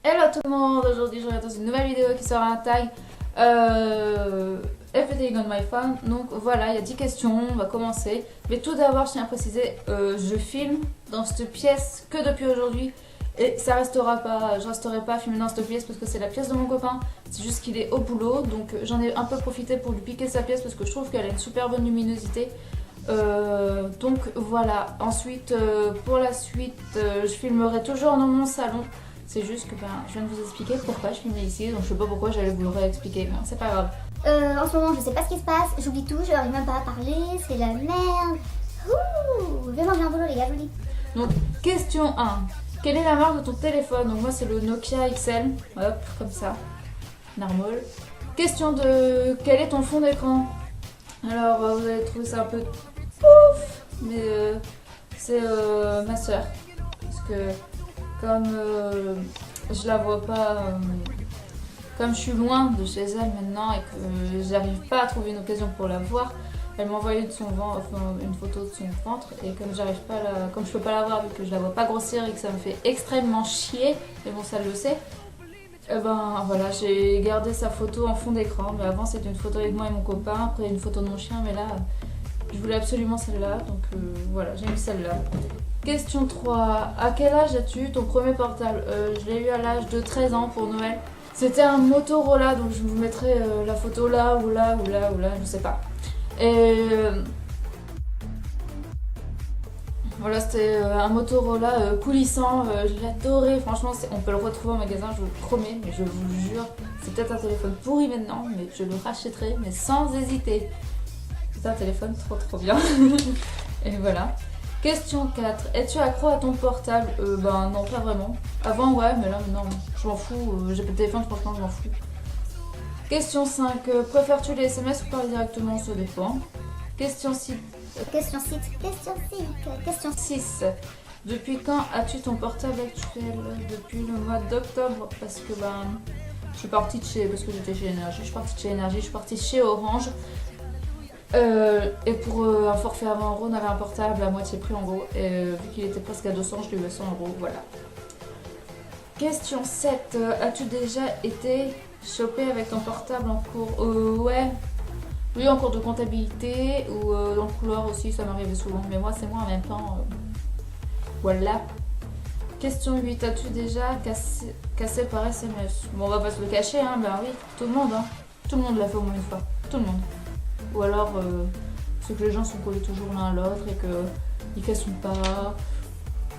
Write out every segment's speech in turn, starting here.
Hello tout le monde, aujourd'hui je reviens dans une nouvelle vidéo qui sera un tag Everything on my phone. Donc voilà, il y a 10 questions, on va commencer. Mais tout d'abord je tiens à préciser, je filme dans cette pièce que depuis aujourd'hui. Et ça restera pas, je resterai pas filmer dans cette pièce parce que c'est la pièce de mon copain. C'est juste qu'il est au boulot, donc j'en ai un peu profité pour lui piquer sa pièce parce que je trouve qu'elle a une super bonne luminosité. Donc voilà, ensuite pour la suite, je filmerai toujours dans mon salon. C'est juste que je viens de vous expliquer pourquoi je filmais ici, donc je sais pas pourquoi j'allais vous le réexpliquer, mais c'est pas grave. En ce moment, je sais pas ce qui se passe, j'oublie tout, je n'arrive même pas à parler, c'est la merde. Ouh, vraiment bien boulot les gars, joli. Donc, question 1. Quelle est la marque de ton téléphone? Donc moi c'est le Nokia XL, hop, comme ça, normal. Question 2. Quel est ton fond d'écran? Alors vous allez trouver ça un peu pouf, mais c'est ma soeur. Parce que comme je la vois pas, comme je suis loin de chez elle maintenant et que j'arrive pas à trouver une occasion pour la voir, elle m'a envoyé une photo de son ventre et comme j'arrive pas comme je peux pas la voir vu que je la vois pas grossir et que ça me fait extrêmement chier, mais bon ça le sait. Et ben voilà, j'ai gardé sa photo en fond d'écran, mais avant c'était une photo avec moi et mon copain, après une photo de mon chien, mais là je voulais absolument celle-là, donc voilà, j'ai mis celle-là. Question 3. À quel âge as-tu ton premier portable? Je l'ai eu à l'âge de 13 ans pour Noël. C'était un Motorola, donc je vous mettrai la photo là ou là ou là ou là, je sais pas. Et voilà, c'était un Motorola coulissant, je l'adorais, franchement on peut le retrouver en magasin, je vous le promets, mais je vous jure, c'est peut-être un téléphone pourri maintenant, mais je le rachèterai, mais sans hésiter. C'est un téléphone trop bien. Et voilà. Question 4. Es-tu accro à ton portable? Ben non, pas vraiment. Avant ouais, mais là non, je m'en fous, j'ai pas de téléphone, franchement je m'en fous. Question 5. Préfères-tu les SMS ou parler directement? Ça dépend. Question 6. Question 6. Depuis quand as-tu ton portable actuel? Depuis le mois d'octobre, parce que je suis partie de chez, parce que j'étais chez Énergie, je suis partie de chez Énergie, je suis partie chez Orange. Et pour un forfait à 20 euros, on avait un portable à moitié prix en gros. Et vu qu'il était presque à 200, je lui ai eu 100 euros, voilà. Question 7. As-tu déjà été chopé avec ton portable en cours? Ouais. Oui, en cours de comptabilité ou dans le couloir aussi, ça m'arrivait souvent. Mais moi, c'est moi en même temps. Voilà. Question 8. As-tu déjà cassé par SMS? Bon, on va pas se le cacher, hein. Ben oui, tout le monde, hein. Tout le monde l'a fait au moins une fois. Tout le monde. Ou alors, c'est que les gens sont collés toujours l'un à l'autre et qu'ils cassent pas.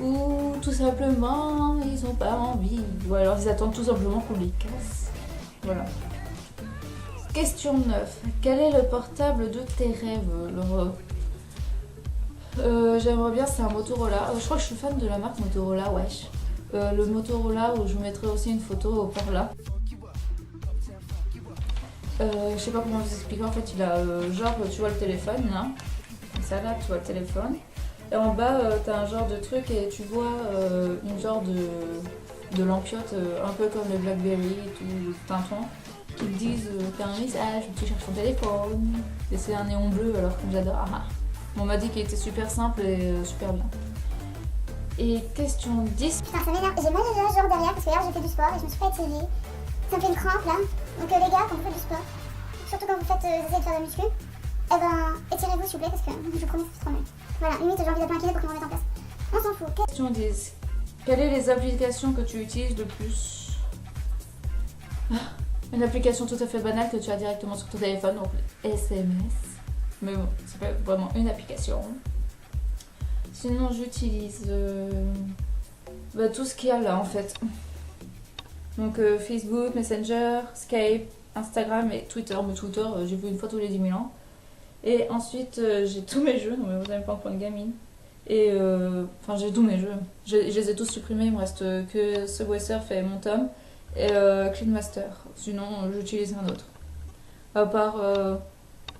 Ou tout simplement, ils ont pas envie. Ou alors, ils attendent tout simplement qu'on les casse. Voilà. Question 9. Quel est le portable de tes rêves, Laura? J'aimerais bien, c'est un Motorola. Je crois que je suis fan de la marque Motorola, wesh. Le Motorola où je vous mettrai aussi une photo par là. Je sais pas comment vous expliquer, en fait il a genre tu vois le téléphone là, comme ça là tu vois le téléphone et en bas t'as un genre de truc et tu vois une genre de lampiote un peu comme les Blackberry et tout, Tintin qui te disent t'as un message, tu cherches ton téléphone et c'est un néon bleu alors que j'adore. On m'a dit qu'il était super simple et super bien. Et question 10. Putain, ça m'énerve, j'ai mal à la genre derrière parce que hier j'ai fait du sport et je me suis pas étirée. Ça me fait une crampe là. Donc les gars, quand vous faites du sport, surtout quand vous essayez de faire de la muscu, eh ben étirez-vous s'il vous plaît parce que je vous promets que c'est trop mieux. Voilà, limite j'ai envie d'être inquiétée pour qu'on le mette en place. On s'en fout. Question 10. Quelles sont les applications que tu utilises le plus? Une application tout à fait banale que tu as directement sur ton téléphone, donc SMS. Mais bon, c'est pas vraiment une application. Sinon j'utilise tout ce qu'il y a là en fait. Donc Facebook, Messenger, Skype, Instagram et Twitter. Mais Twitter, j'ai vu une fois tous les 10 000 ans. Et ensuite, j'ai tous mes jeux. Non, mais vous allez pas en prendre une gamine. Et j'ai tous mes jeux. Je les ai tous supprimés. Il me reste que Subway Surf et mon tome. Et Clean Master. Sinon, j'utilise un autre. À part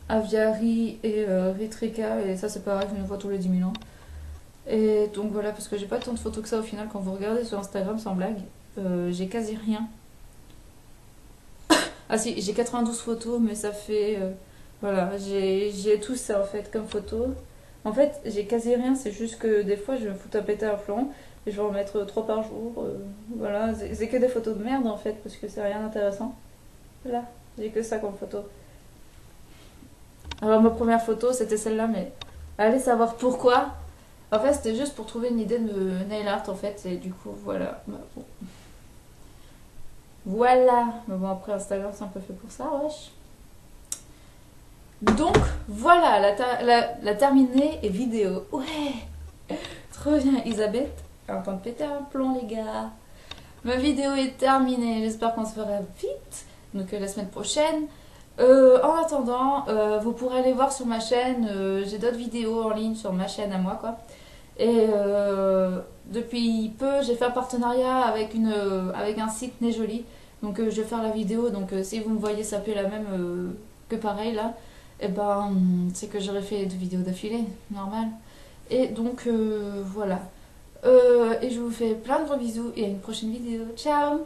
Aviary et Ritrika. Et ça, c'est pareil, je le vois tous les 10 000 ans. Et donc voilà, parce que j'ai pas tant de photos que ça au final. Quand vous regardez sur Instagram, sans blague. J'ai quasi rien. Ah si, j'ai 92 photos, mais ça fait... voilà, j'ai tout ça en fait comme photo. En fait, j'ai quasi rien, c'est juste que des fois je me fous à péter un plomb. Et je vais en mettre 3 par jour. Voilà, c'est que des photos de merde en fait, parce que c'est rien d'intéressant. Là, j'ai que ça comme photo. Alors ma première photo, c'était celle-là, mais allez savoir pourquoi. En fait, c'était juste pour trouver une idée de nail art en fait, et du coup, voilà. Bah, bon. Voilà. Mais bon, après Instagram, c'est un peu fait pour ça, wesh. Donc, voilà, la terminée est vidéo. Ouais. Trop bien, Elisabeth. En train de péter un plomb, les gars. Ma vidéo est terminée. J'espère qu'on se verra vite. Donc, la semaine prochaine. En attendant, vous pourrez aller voir sur ma chaîne. J'ai d'autres vidéos en ligne sur ma chaîne à moi, quoi. Et depuis peu, j'ai fait un partenariat avec un site Né Joli. Donc, je vais faire la vidéo. Donc, si vous me voyez s'appeler la même que pareil, là, et ben, c'est que j'aurais fait 2 vidéos d'affilée, normal. Et donc, voilà. Et je vous fais plein de gros bisous et à une prochaine vidéo. Ciao!